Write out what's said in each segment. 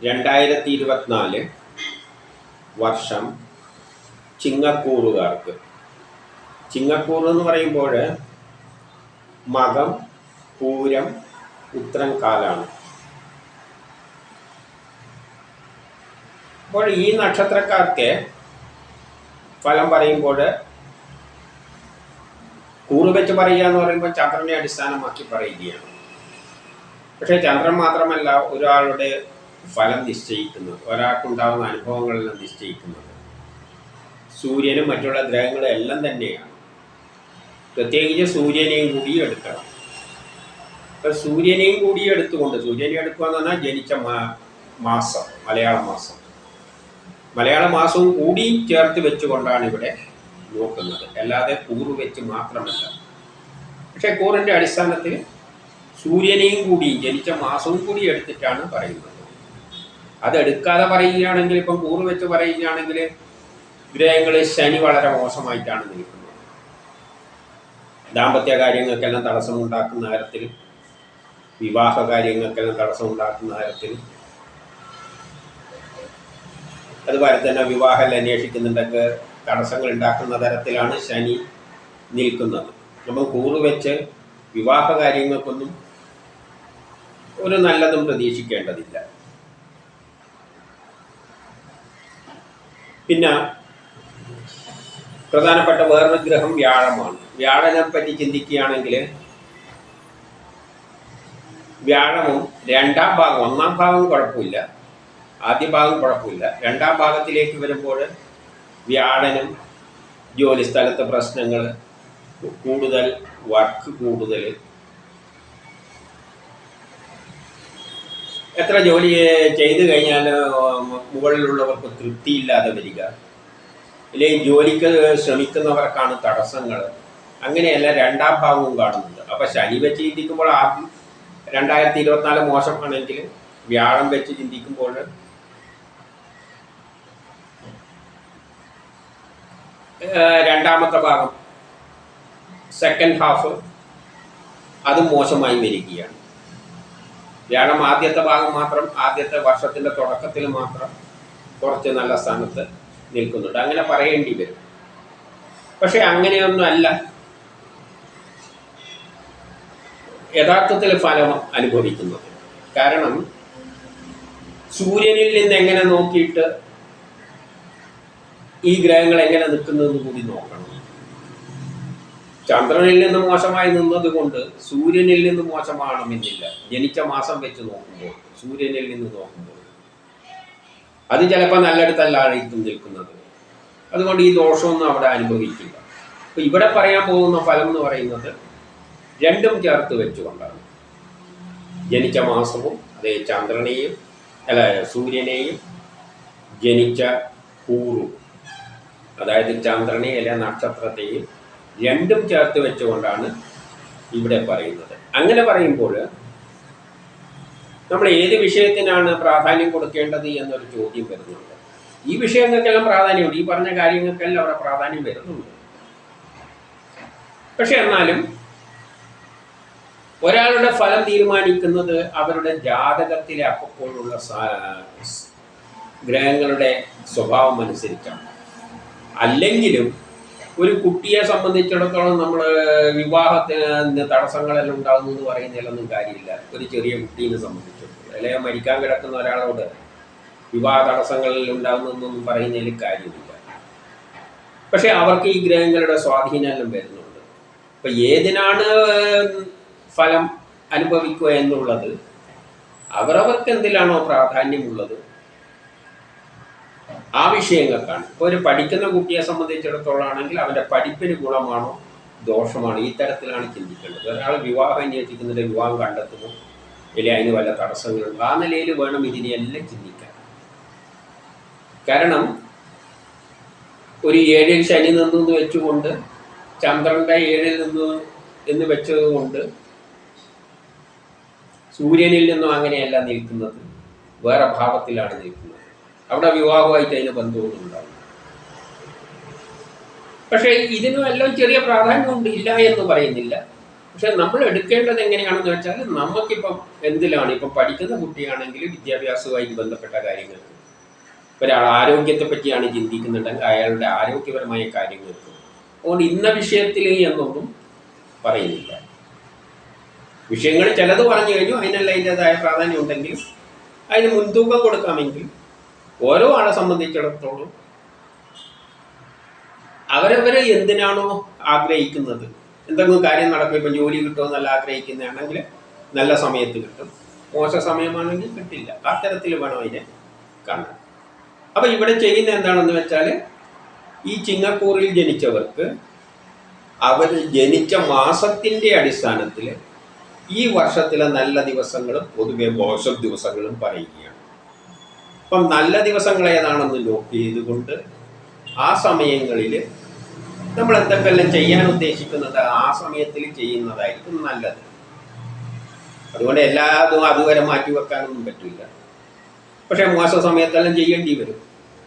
2024 വർഷം ചിങ്ങക്കൂറുകാർക്ക്, ചിങ്ങക്കൂർ എന്ന് പറയുമ്പോൾ മകം, പൂരം, ഉത്രം കാലാണ്. അപ്പോൾ ഈ നക്ഷത്രക്കാർക്ക് ഫലം പറയുമ്പോൾ കൂറ് വെച്ച് പറയുക എന്ന് പറയുമ്പോൾ ചന്ദ്രനെ അടിസ്ഥാനമാക്കി പറയുകയാണ്. പക്ഷേ ചന്ദ്രൻ മാത്രമല്ല ഒരാളുടെ ഫലം നിശ്ചയിക്കുന്നത്, ഒരാൾക്കുണ്ടാകുന്ന അനുഭവങ്ങളെല്ലാം നിശ്ചയിക്കുന്നത് സൂര്യനും മറ്റുള്ള ഗ്രഹങ്ങളും എല്ലാം തന്നെയാണ്. പ്രത്യേകിച്ച് സൂര്യനെയും കൂടി എടുക്കണം. അപ്പം സൂര്യനെയും കൂടി എടുത്തുകൊണ്ട്, സൂര്യനെ എടുക്കുക എന്ന് പറഞ്ഞാൽ ജനിച്ച മാസം, മലയാള മാസവും കൂടി ചേർത്ത് വെച്ചുകൊണ്ടാണ് ഇവിടെ നോക്കുന്നത്, അല്ലാതെ കൂറ് വെച്ച് മാത്രമല്ല. പക്ഷേ കൂറിൻ്റെ അടിസ്ഥാനത്തിൽ സൂര്യനെയും കൂടി ജനിച്ച മാസവും കൂടി എടുത്തിട്ടാണ് പറയുന്നത്. അതെടുക്കാതെ പറയുകയാണെങ്കിൽ, ഇപ്പം കൂറ് വെച്ച് പറയുകയാണെങ്കിൽ ഗ്രഹങ്ങളിൽ ശനി വളരെ മോശമായിട്ടാണ് നിൽക്കുന്നത്. ദാമ്പത്യ കാര്യങ്ങൾക്കെല്ലാം തടസ്സമുണ്ടാക്കുന്ന തരത്തിൽ, വിവാഹ കാര്യങ്ങൾക്കെല്ലാം തടസ്സമുണ്ടാക്കുന്ന തരത്തിൽ, അതുപോലെ തന്നെ വിവാഹം അന്വേഷിക്കുന്നുണ്ടെങ്കിൽ തടസ്സങ്ങൾ ഉണ്ടാക്കുന്ന തരത്തിലാണ് ശനി നിൽക്കുന്നത്. നമ്മൾ കൂറ് വെച്ച് വിവാഹ കാര്യങ്ങൾക്കൊന്നും ഒരു നല്ലതും പ്രതീക്ഷിക്കേണ്ടതില്ല. പിന്നെ പ്രധാനപ്പെട്ട വേറൊരു ഗ്രഹം വ്യാഴമാണ്. വ്യാഴനെ പറ്റി ചിന്തിക്കുകയാണെങ്കിൽ വ്യാഴവും രണ്ടാം ഭാഗം, ഒന്നാം ഭാഗം കുഴപ്പമില്ല, ആദ്യ ഭാഗം കുഴപ്പമില്ല, രണ്ടാം ഭാഗത്തിലേക്ക് വരുമ്പോൾ വ്യാഴനും ജോലി സ്ഥലത്തെ പ്രശ്നങ്ങൾ കൂടുതൽ, വർക്ക് കൂടുതൽ, എത്ര ജോലി ചെയ്തു കഴിഞ്ഞാൽ മുകളിലുള്ളവർക്ക് തൃപ്തിയില്ലാതെ വരിക, അല്ലെങ്കിൽ ജോലിക്ക് ശ്രമിക്കുന്നവർക്കാണ് തടസ്സങ്ങൾ, അങ്ങനെയല്ല രണ്ടാം ഭാഗവും കാണുന്നുണ്ട്. അപ്പോൾ ശനി വെച്ച് ചിന്തിക്കുമ്പോൾ 2024 മോശമാണെങ്കിൽ വ്യാഴം വെച്ച് ചിന്തിക്കുമ്പോൾ രണ്ടാമത്തെ ഭാഗം, സെക്കൻഡ് ഹാഫ്, അത് മോശമായി വരികയാണ്. വ്യാഴം ആദ്യത്തെ ഭാഗം മാത്രം, ആദ്യത്തെ വർഷത്തിൻ്റെ തുടക്കത്തിൽ മാത്രം കുറച്ച് നല്ല സ്ഥാനത്ത് നിൽക്കുന്നുണ്ട്, അങ്ങനെ പറയേണ്ടി വരും. പക്ഷെ അങ്ങനെയൊന്നും അല്ല യഥാർത്ഥത്തിൽ ഫലം അനുഭവിക്കുന്നത്. കാരണം സൂര്യനിൽ നിന്ന് എങ്ങനെ നോക്കിയിട്ട് ഈ ഗ്രഹങ്ങൾ എങ്ങനെ നിൽക്കുന്നതെന്ന് കൂടി നോക്കണം. ചന്ദ്രനിൽ നിന്ന് മോശമായി നിന്നത് കൊണ്ട് സൂര്യനിൽ നിന്ന് മോശമാണെന്നില്ല. ജനിച്ച മാസം വെച്ച് നോക്കുമ്പോൾ, സൂര്യനിൽ നിന്ന് നോക്കുമ്പോൾ അത് ചിലപ്പോൾ നല്ലയിടത്തല്ലായിരിക്കും നിൽക്കുന്നത്. അതുകൊണ്ട് ഈ ദോഷമൊന്നും അവിടെ അനുഭവിക്കില്ല. അപ്പോൾ ഇവിടെ പറയാൻ പോകുന്ന ഫലം എന്ന് പറയുന്നത് രണ്ടും ചേർത്ത് വെച്ചുകൊണ്ടാണ്. ജനിച്ച മാസവും അതേ ചന്ദ്രനെയും സൂര്യനെയും ജനിച്ച കൂറും, അതായത് ചന്ദ്രനെ അല്ല നക്ഷത്രത്തെയും രണ്ടും ചേർത്ത് വെച്ചുകൊണ്ടാണ് ഇവിടെ പറയുന്നത്. അങ്ങനെ പറയുമ്പോൾ നമ്മൾ ഏത് വിഷയത്തിനാണ് പ്രാധാന്യം കൊടുക്കേണ്ടത് എന്നൊരു ചോദ്യം വരുന്നുണ്ട്. ഈ വിഷയങ്ങൾക്കെല്ലാം പ്രാധാന്യമുണ്ട്, ഈ പറഞ്ഞ കാര്യങ്ങൾക്കെല്ലാം അവിടെ പ്രാധാന്യം വരുന്നുണ്ട്. പക്ഷെ എന്നാലും ഒരാളുടെ ഫലം തീരുമാനിക്കുന്നത് അവരുടെ ജാതകത്തിലെ അപ്പോഴുള്ള ഗ്രഹങ്ങളുടെ സ്വഭാവം അനുസരിച്ചാണ്. അല്ലെങ്കിലും ഒരു കുട്ടിയെ സംബന്ധിച്ചിടത്തോളം നമ്മൾ വിവാഹത്തിന് തടസ്സങ്ങളെല്ലാം ഉണ്ടാകുന്നു എന്ന് പറയുന്നതിലൊന്നും കാര്യമില്ല. ഒരു ചെറിയ കുട്ടീനെ സംബന്ധിച്ചിടത്തോളം, അല്ലെങ്കിൽ മരിക്കാൻ കിടക്കുന്ന ഒരാളോട് വിവാഹ തടസ്സങ്ങളിൽ ഉണ്ടാകുന്നതെന്നൊന്നും പറയുന്നതിൽ കാര്യമില്ല. പക്ഷെ അവർക്ക് ഈ ഗ്രഹങ്ങളുടെ സ്വാധീനം വരുന്നുണ്ട്. അപ്പം ഏതിനാണ് ഫലം അനുഭവിക്കുക എന്നുള്ളത് അവരവർക്ക് എന്തിലാണോ പ്രാധാന്യമുള്ളത് ആ വിഷയങ്ങൾക്കാണ്. ഇപ്പോൾ ഒരു പഠിക്കുന്ന കുട്ടിയെ സംബന്ധിച്ചിടത്തോളം ആണെങ്കിൽ അവൻ്റെ പഠിപ്പിന് ഗുണമാണോ ദോഷമാണോ, ഈ തരത്തിലാണ് ചിന്തിക്കേണ്ടത്. ഒരാൾ വിവാഹം അന്വേഷിക്കുന്നതിൻ്റെ വിവാഹം കണ്ടെത്തുമോ, അല്ലെങ്കിൽ അതിന് വല്ല തടസ്സങ്ങളുണ്ടോ, ആ നിലയിൽ വേണം ഇതിനെയെല്ലാം ചിന്തിക്കാൻ. കാരണം ഒരു 7-ൽ ശനി നിന്നെന്ന് വെച്ചുകൊണ്ട്, ചന്ദ്രൻ്റെ 7-ൽ നിന്ന് എന്ന് വെച്ചതുകൊണ്ട് സൂര്യനിൽ നിന്നും അങ്ങനെയല്ല നിൽക്കുന്നത്, വേറെ ഭാവത്തിലാണ് നിൽക്കുന്നത്. അവിടെ വിവാഹമായിട്ട് അതിന് ബന്ധമൊന്നും ഉണ്ടാവും. പക്ഷേ ഇതിനും എല്ലാം ചെറിയ പ്രാധാന്യമുണ്ട്, ഇല്ല എന്ന് പറയുന്നില്ല. പക്ഷെ നമ്മൾ എടുക്കേണ്ടത് എങ്ങനെയാണെന്ന് വെച്ചാൽ നമുക്കിപ്പം എന്തിലാണ് ഇപ്പം പഠിക്കുന്ന കുട്ടിയാണെങ്കിൽ വിദ്യാഭ്യാസവുമായി ബന്ധപ്പെട്ട കാര്യങ്ങൾ, ഒരാൾ ആരോഗ്യത്തെ പറ്റിയാണ് ചിന്തിക്കുന്നുണ്ടെങ്കിൽ അയാളുടെ ആരോഗ്യപരമായ കാര്യങ്ങൾക്ക് അതുകൊണ്ട് ഇന്ന വിഷയത്തിൽ എന്നൊന്നും പറയുന്നില്ല. വിഷയങ്ങൾ ചിലത് പറഞ്ഞു കഴിഞ്ഞു, അതിനെല്ലാം അതിൻ്റെതായ പ്രാധാന്യം ഉണ്ടെങ്കിലും അതിന് മുൻതൂക്കം കൊടുക്കാമെങ്കിൽ ഓരോ ആളെ സംബന്ധിച്ചിടത്തോളം അവരവരെ എന്തിനാണോ ആഗ്രഹിക്കുന്നത്, എന്തെങ്കിലും കാര്യം നടക്കും, ഇപ്പം ജോലി കിട്ടുമെന്നല്ല ആഗ്രഹിക്കുന്നതാണെങ്കിൽ നല്ല സമയത്ത് കിട്ടും, മോശ സമയമാണെങ്കിൽ കിട്ടില്ല. ആ തരത്തിൽ വേണം അതിനെ കാണാൻ. അപ്പം ഇവിടെ ചെയ്യുന്ന എന്താണെന്ന് വെച്ചാൽ ഈ ചിങ്ങക്കൂറിൽ ജനിച്ചവർക്ക് അവർ ജനിച്ച മാസത്തിൻ്റെ അടിസ്ഥാനത്തിൽ ഈ വർഷത്തിലെ നല്ല ദിവസങ്ങളും പൊതുവെ മോശം ദിവസങ്ങളും പറയുകയാണ്. അപ്പം നല്ല ദിവസങ്ങൾ ഏതാണെന്ന് നോക്ക് ചെയ്തുകൊണ്ട് ആ സമയങ്ങളിൽ നമ്മൾ എന്തൊക്കെല്ലാം ചെയ്യാൻ ഉദ്ദേശിക്കുന്നത് ആ സമയത്തിൽ ചെയ്യുന്നതായിരിക്കും നല്ലത്. അതുകൊണ്ട് എല്ലാതും അതുവരെ മാറ്റി വെക്കാനൊന്നും പറ്റില്ല. പക്ഷേ മോശ സമയത്തെല്ലാം ചെയ്യേണ്ടി വരും.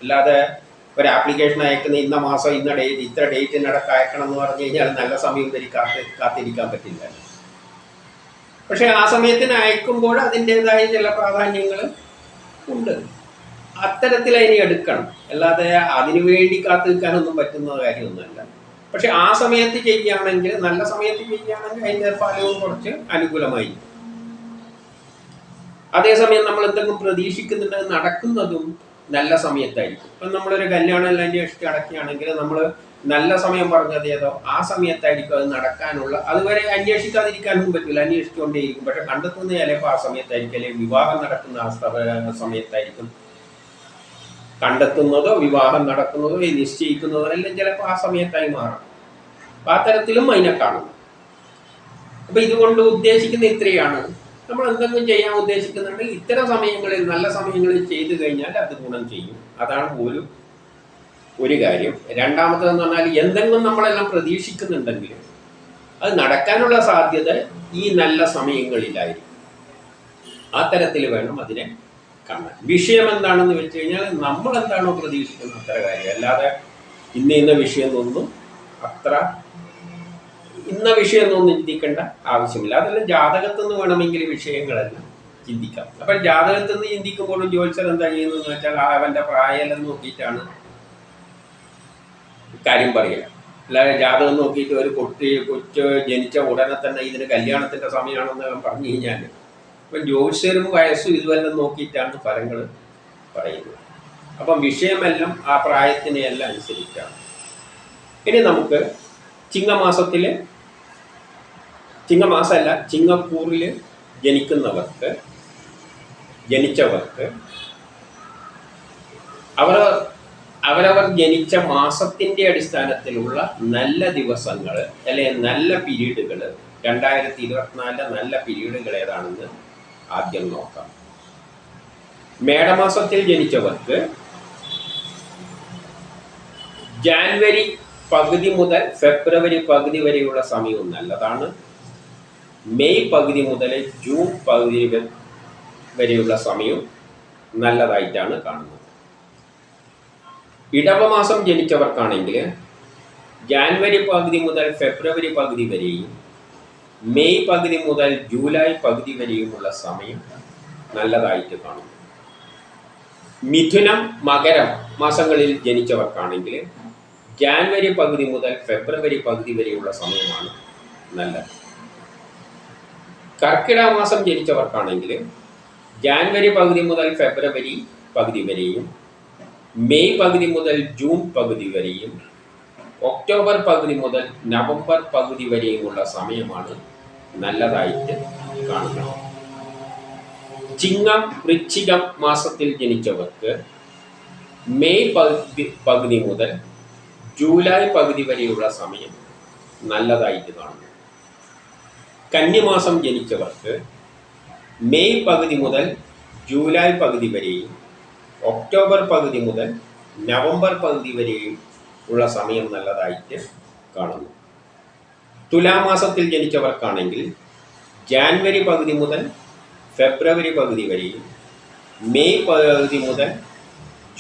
അല്ലാതെ ഒരു ആപ്ലിക്കേഷൻ അയക്കുന്ന ഇന്ന മാസം ഇന്ന ഡേറ്റ് ഇത്ര ഡേറ്റിനിടക്ക് അയക്കണം എന്ന് പറഞ്ഞു കഴിഞ്ഞാൽ നല്ല സമയം വരെ കാത്തിരിക്കാൻ പറ്റില്ല. പക്ഷേ ആ സമയത്തിന് അയക്കുമ്പോൾ അതിൻ്റേതായ ചില പ്രാധാന്യങ്ങൾ ഉണ്ട്. അത്തരത്തിൽ അതിനെ എടുക്കണം. അല്ലാതെ അതിനു വേണ്ടി കാത്തു നിൽക്കാനൊന്നും പറ്റുന്ന കാര്യമൊന്നുമല്ല. പക്ഷെ ആ സമയത്ത് ചെയ്യുകയാണെങ്കിൽ, നല്ല സമയത്ത് ചെയ്യുകയാണെങ്കിൽ അതിൻ്റെ ഫലവും കുറച്ച് അനുകൂലമായി. അതേസമയം നമ്മൾ എന്തെങ്കിലും പ്രതീക്ഷിക്കുന്നുണ്ട് നടക്കുന്നതും നല്ല സമയത്തായിരിക്കും. ഇപ്പം നമ്മളൊരു കല്യാണം എല്ലാം അന്വേഷിച്ച് അടക്കുകയാണെങ്കിൽ നമ്മൾ നല്ല സമയം പറഞ്ഞത് ഏതോ ആ സമയത്തായിരിക്കും അത് നടക്കാനുള്ള. അതുവരെ അന്വേഷിക്കാതിരിക്കാനൊന്നും പറ്റില്ല, അന്വേഷിച്ചുകൊണ്ടേയിരിക്കും. പക്ഷെ കണ്ടെത്തുന്ന ചിലപ്പോൾ ആ സമയത്തായിരിക്കും, അല്ലെങ്കിൽ വിവാഹം നടക്കുന്ന ആ സമയത്തായിരിക്കും കണ്ടെത്തുന്നതോ വിവാഹം നടക്കുന്നതോ നിശ്ചയിക്കുന്നതോ എല്ലാം ചിലപ്പോൾ ആ സമയത്തായി മാറും. അപ്പം ആ തരത്തിലും അതിനെ കാണുന്നു. അപ്പം ഇതുകൊണ്ട് ഉദ്ദേശിക്കുന്ന ഇത്രയാണ്, നമ്മൾ എന്തെങ്കിലും ചെയ്യാൻ ഉദ്ദേശിക്കുന്നുണ്ടെങ്കിൽ ഇത്തരം സമയങ്ങളിൽ നല്ല സമയങ്ങളിൽ ചെയ്തു കഴിഞ്ഞാൽ അത് ഗുണം ചെയ്യും. അതാണ് ഒരു കാര്യം. രണ്ടാമത്തേതെന്ന് പറഞ്ഞാൽ എന്തെങ്കിലും നമ്മളെല്ലാം പ്രതീക്ഷിക്കുന്നുണ്ടെങ്കിൽ അത് നടക്കാനുള്ള സാധ്യത ഈ നല്ല സമയങ്ങളിലായിരിക്കും. ആ തരത്തിൽ വേണം അതിനെ കാണാൻ. വിഷയം എന്താണെന്ന് വെച്ച് കഴിഞ്ഞാൽ നമ്മൾ എന്താണോ പ്രതീക്ഷിക്കുന്നത് അത്ര കാര്യം. അല്ലാതെ ഇന്ന വിഷയമൊന്നും ഇന്ന വിഷയമൊന്നും ചിന്തിക്കേണ്ട ആവശ്യമില്ല. അതെല്ലാം ജാതകത്തിൽ നിന്ന് വേണമെങ്കിൽ വിഷയങ്ങളെല്ലാം ചിന്തിക്കാം. അപ്പം ജാതകത്തിൽ നിന്ന് ചിന്തിക്കുമ്പോഴും ജ്യോത്സ്യർ എന്താ ചെയ്യുന്നതെന്ന് വെച്ചാൽ അവൻ്റെ പ്രായം നോക്കിയിട്ടാണ് കാര്യം പറയുക. അല്ലാതെ ജാതകം നോക്കിയിട്ട് ഒരു കൊച്ചു ജനിച്ച ഉടനെ തന്നെ ഇതിന് കല്യാണത്തിൻ്റെ സമയമാണെന്നെല്ലാം പറഞ്ഞു കഴിഞ്ഞാൽ ഇപ്പം ജ്യോത്സ്യരും വയസ്സും ഇതുവെല്ലാം നോക്കിയിട്ടാണ് ഫലങ്ങൾ പറയുന്നത്. അപ്പം വിഷയമെല്ലാം ആ പ്രായത്തിനെയെല്ലാം അനുസരിച്ചാണ്. ഇനി നമുക്ക് ചിങ്ങക്കൂറിൽ ജനിച്ചവർക്ക് അവരവർ ജനിച്ച മാസത്തിൻ്റെ അടിസ്ഥാനത്തിലുള്ള നല്ല ദിവസങ്ങൾ അല്ലെങ്കിൽ നല്ല പീരീഡുകൾ 2024 നല്ല പീരീഡുകൾ ഏതാണെന്ന് ആദ്യം നോക്കാം. മേടമാസത്തിൽ ജനിച്ചവർക്ക് ജാനുവരി പകുതി മുതൽ ഫെബ്രുവരി പകുതി വരെയുള്ള സമയവും നല്ലതാണ്. മെയ് പകുതി മുതൽ ജൂൺ പകുതി വരെയുള്ള സമയവും നല്ലതായിട്ടാണ് കാണുന്നത്. ഇടവമാസം ജനിച്ചവർക്കാണെങ്കിൽ ജാനുവരി പകുതി മുതൽ ഫെബ്രുവരി പകുതി വരെയും മെയ് പകുതി മുതൽ ജൂലൈ പകുതി വരെയുമുള്ള സമയം നല്ലതായിട്ട് കാണുന്നു. മിഥുനം മകരം മാസങ്ങളിൽ ജനിച്ചവർക്കാണെങ്കിൽ ജാനുവരി പകുതി മുതൽ ഫെബ്രുവരി പകുതി വരെയുള്ള സമയമാണ് നല്ലത്. കർക്കിടക മാസം ജനിച്ചവർക്കാണെങ്കിൽ ജാനുവരി പകുതി മുതൽ ഫെബ്രുവരി പകുതി വരെയും മെയ് പകുതി മുതൽ ജൂൺ പകുതി വരെയും ഒക്ടോബർ പകുതി മുതൽ നവംബർ പകുതി വരെയുമുള്ള സമയമാണ് നല്ലതായിട്ട് കാണുന്നത്. ചിങ്ങം വൃശ്ചികം മാസത്തിൽ ജനിച്ചവർക്ക് മെയ് പകുതി മുതൽ ജൂലൈ പകുതി വരെയുള്ള സമയം നല്ലതായിട്ട് കാണുന്നു. കന്നിമാസം ജനിച്ചവർക്ക് മെയ് പകുതി മുതൽ ജൂലൈ പകുതി വരെയും ഒക്ടോബർ പകുതി മുതൽ നവംബർ പകുതി വരെയും ഉള്ള സമയം നല്ലതായിട്ട് കാണുന്നു. തുലാമാസത്തിൽ ജനിച്ചവർക്കാണെങ്കിൽ ജാനുവരി പകുതി മുതൽ ഫെബ്രുവരി പകുതി വരെയും മെയ് പകുതി മുതൽ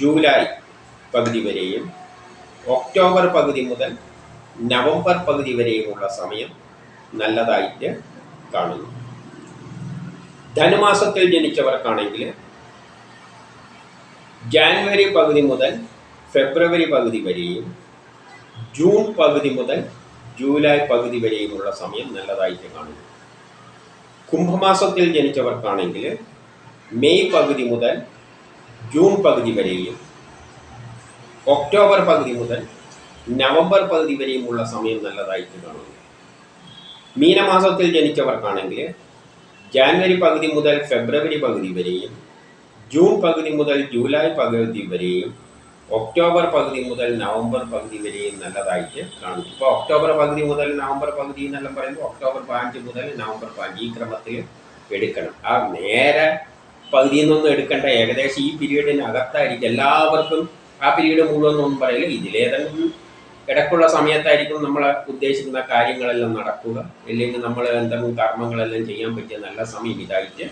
ജൂലൈ പകുതി വരെയും ഒക്ടോബർ പകുതി മുതൽ നവംബർ പകുതി വരെയുമുള്ള സമയം നല്ലതായിട്ട് കാണുന്നു. ധനുമാസത്തിൽ ജനിച്ചവർക്കാണെങ്കിൽ ജാനുവരി പകുതി മുതൽ ഫെബ്രുവരി പകുതി വരെയും ജൂൺ പകുതി മുതൽ ജൂലൈ പകുതി വരെയുമുള്ള സമയം നല്ലതായിട്ട് കാണുന്നു. കുംഭമാസത്തിൽ ജനിച്ചവർക്കാണെങ്കിൽ മെയ് പകുതി മുതൽ ജൂൺ പകുതി വരെയും ഒക്ടോബർ പകുതി മുതൽ നവംബർ പകുതി വരെയുമുള്ള സമയം നല്ലതായിട്ട് കാണുന്നു. മീനമാസത്തിൽ ജനിച്ചവർക്കാണെങ്കിൽ ജാനുവരി പകുതി മുതൽ ഫെബ്രുവരി പകുതി വരെയും ജൂൺ പകുതി മുതൽ ജൂലൈ പകുതി വരെയും ഒക്ടോബർ പകുതി മുതൽ നവംബർ പകുതി വരെയും നല്ലതായിട്ട് കാണുന്നു. ഇപ്പോൾ ഒക്ടോബർ പകുതി മുതൽ നവംബർ പകുതി എന്നെല്ലാം പറയുമ്പോൾ ഒക്ടോബർ 15 മുതൽ നവംബർ 15 ഈ ക്രമത്തിൽ എടുക്കണം. ആ നേരെ പകുതിയിൽ നിന്നൊന്നും എടുക്കേണ്ട, ഏകദേശം ഈ പീരീഡിനകത്തായിരിക്കും. എല്ലാവർക്കും ആ പീരീഡ് മുഴുവനൊന്നും പറയില്ല, ഇതിലേതെങ്കിലും ഇടയ്ക്കുള്ള സമയത്തായിരിക്കും നമ്മൾ ഉദ്ദേശിക്കുന്ന കാര്യങ്ങളെല്ലാം നടക്കുക, അല്ലെങ്കിൽ നമ്മൾ എന്തെങ്കിലും കർമ്മങ്ങളെല്ലാം ചെയ്യാൻ പറ്റിയ നല്ല സമയം ഇതായിട്ട്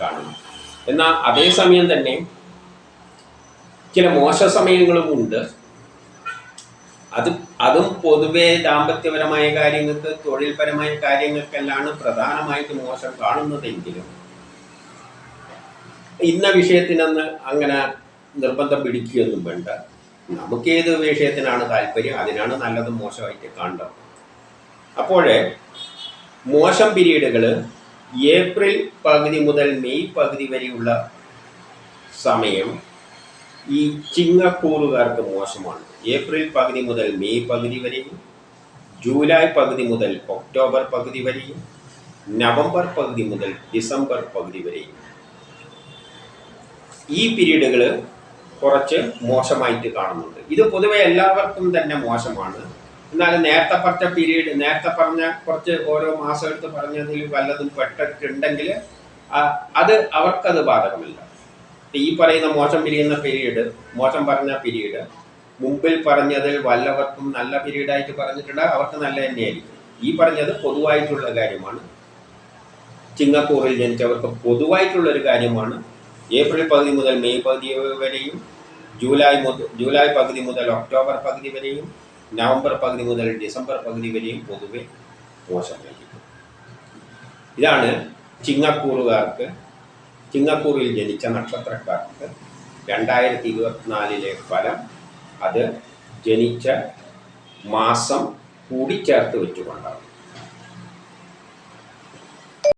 കാണുന്നു. എന്നാൽ അതേസമയം തന്നെ ചില മോശ സമയങ്ങളും ഉണ്ട്. അതും പൊതുവെ ദാമ്പത്യപരമായ കാര്യങ്ങൾക്ക്, തൊഴിൽപരമായ കാര്യങ്ങൾക്കെല്ലാം പ്രധാനമായിട്ട് മോശം കാണുന്നതെങ്കിലും ഇന്ന വിഷയത്തിനൊന്ന് അങ്ങനെ നിർബന്ധം പിടിക്കുകയൊന്നും വേണ്ട. നമുക്ക് ഏത് വിഷയത്തിനാണ് താല്പര്യം അതിനാണ് നല്ലതും മോശമായിട്ട് കാണേണ്ടത്. അപ്പോൾ മോശം പീരീഡുകൾ ഏപ്രിൽ പകുതി മുതൽ മെയ് പകുതി വരെയുള്ള സമയം ഈ ചിങ്ങക്കൂറുകാർക്ക് മോശമാണ്. ഏപ്രിൽ പകുതി മുതൽ മെയ് പകുതി വരെയും ജൂലൈ പകുതി മുതൽ ഒക്ടോബർ പകുതി വരെയും നവംബർ പകുതി മുതൽ ഡിസംബർ പകുതി വരെയും ഈ പീരീഡുകൾ കുറച്ച് മോശമായിട്ട് കാണുന്നുണ്ട്. ഇത് പൊതുവെ എല്ലാവർക്കും തന്നെ മോശമാണ്. എന്നാലും നേരത്തെ പറഞ്ഞ കുറച്ച് ഓരോ മാസം എടുത്ത് പറഞ്ഞതിൽ വല്ലതും പെട്ടിട്ടുണ്ടെങ്കിൽ അത് അവർക്കത് ബാധകമില്ല. ഈ പറയുന്ന മോശം പറഞ്ഞ പീരീഡ് മുമ്പിൽ പറഞ്ഞതിൽ വല്ലവർക്കും നല്ല പീരീഡായിട്ട് പറഞ്ഞിട്ടുണ്ട്, അവർക്ക് നല്ല തന്നെയായിരിക്കും. ഈ പറഞ്ഞത് പൊതുവായിട്ടുള്ള കാര്യമാണ്. ചിങ്ങക്കൂറിൽ ജനിച്ചവർക്ക് പൊതുവായിട്ടുള്ളൊരു കാര്യമാണ്. ഏപ്രിൽ പകുതി മുതൽ മെയ് പകുതി വരെയും ജൂലൈ പകുതി മുതൽ ഒക്ടോബർ പകുതി വരെയും നവംബർ പകുതി മുതൽ ഡിസംബർ പകുതി വരെയും പൊതുവെ മോശമായിരിക്കും. ഇതാണ് ചിങ്ങക്കൂറിൽ ജനിച്ച നക്ഷത്രക്കാർക്ക് 2024 ഫലം. അത് ജനിച്ച മാസം കൂടി ചേർത്ത് വെച്ചുകൊണ്ടാണ്.